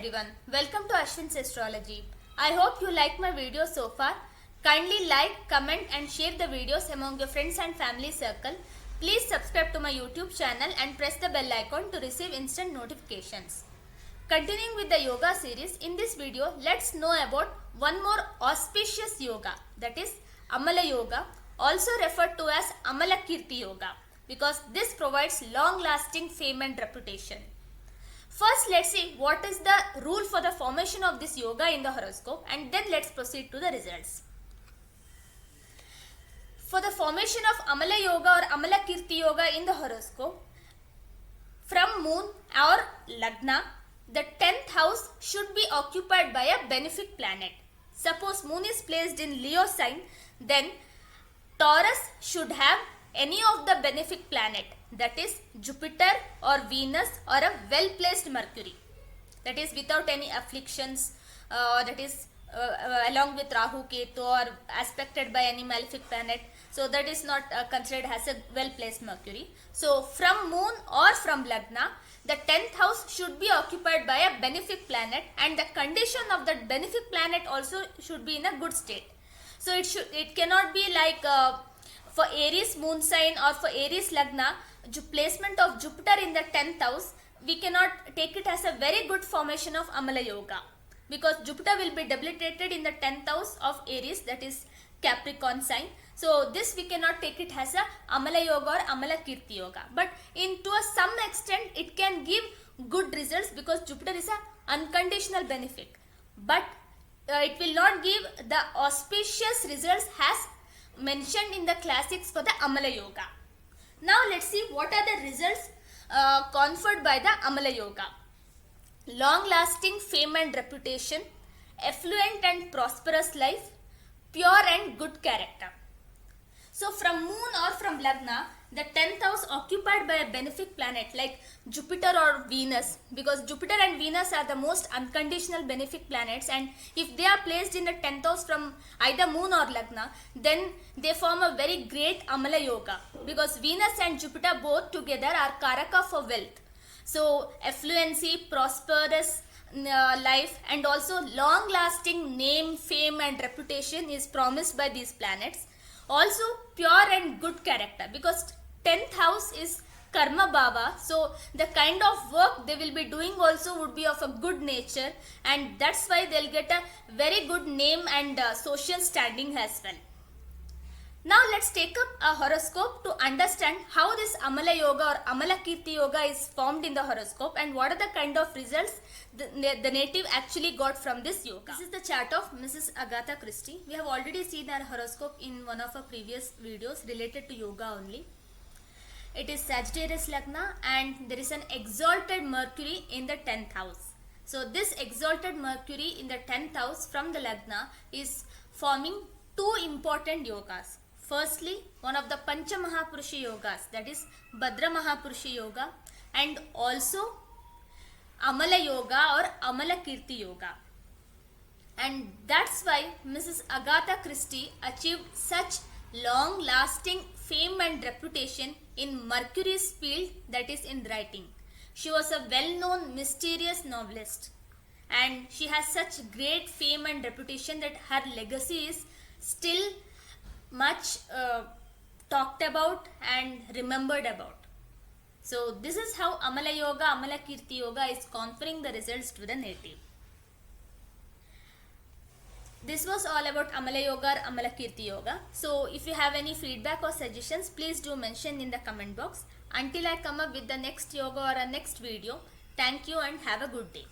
everyone, welcome to Ashwin's Astrology. I hope you like my video so far. Kindly like, comment and share the videos among your friends and family circle. Please subscribe to my YouTube channel and press the bell icon to receive instant notifications. Continuing with the yoga series, in this video let's know about one more auspicious yoga, that is Amala Yoga, also referred to as Amala Kirti Yoga, because this provides long lasting fame and reputation. First, let's see what is the rule for the formation of this yoga in the horoscope, and then let's proceed to the results. For the formation of Amala Yoga or Amala Kirti Yoga in the horoscope, from moon or lagna, the 10th house should be occupied by a benefic planet. Suppose moon is placed in Leo sign, then Taurus should have any of the benefic planet, that is Jupiter or Venus or a well placed Mercury, that is without any afflictions, along with Rahu, Ketu or aspected by any malefic planet. So that is not considered as a well placed Mercury. So from moon or from lagna, the 10th house should be occupied by a benefic planet, and the condition of that benefic planet also should be in a good state. So it cannot be like for Aries moon sign or for Aries lagna, placement of Jupiter in the 10th house, we cannot take it as a very good formation of Amala Yoga, because Jupiter will be debilitated in the 10th house of Aries, that is Capricorn sign. So this we cannot take it as a Amala Yoga or Amala Kirti Yoga. But to some extent it can give good results, because Jupiter is a unconditional benefic. But it will not give the auspicious results as mentioned in the classics for the Amala Yoga. Now let's see what are the results conferred by the Amala Yoga. Long lasting fame and reputation, affluent and prosperous life, pure and good character. So from moon or from lagna, the 10th house occupied by a benefic planet like Jupiter or Venus, because Jupiter and Venus are the most unconditional benefic planets, and if they are placed in the 10th house from either moon or lagna, then they form a very great Amala Yoga, because Venus and Jupiter both together are Karaka for wealth. So affluency, prosperous life and also long lasting name, fame and reputation is promised by these planets. Also pure and good character, because 10th house is Karma Bhava, so the kind of work they will be doing also would be of a good nature, and that's why they'll get a very good name and social standing as well. Now let's take up a horoscope to understand how this Amala Yoga or Amala Kirti Yoga is formed in the horoscope, and what are the kind of results the native actually got from this yoga. This is the chart of Mrs. Agatha Christie. We have already seen her horoscope in one of our previous videos related to yoga only. It is Sagittarius Lagna, and there is an exalted Mercury in the 10th house. So this exalted Mercury in the 10th house from the Lagna is forming two important yogas. Firstly, one of the Pancha Mahapurusha yogas, that is Bhadra Mahapurusha yoga, and also Amala Yoga or Amala Kirti Yoga. And that's why Mrs. Agatha Christie achieved such long lasting fame and reputation in Mercury's field, that is in writing. She was a well known mysterious novelist, and she has such great fame and reputation that her legacy is still much talked about and remembered about. So this is how Amala Yoga, Amala Kirti Yoga is conferring the results to the native. This was all about Amala Yoga or Amala Kirti Yoga. So if you have any feedback or suggestions, please do mention in the comment box. Until I come up with the next yoga or a next video, thank you and have a good day.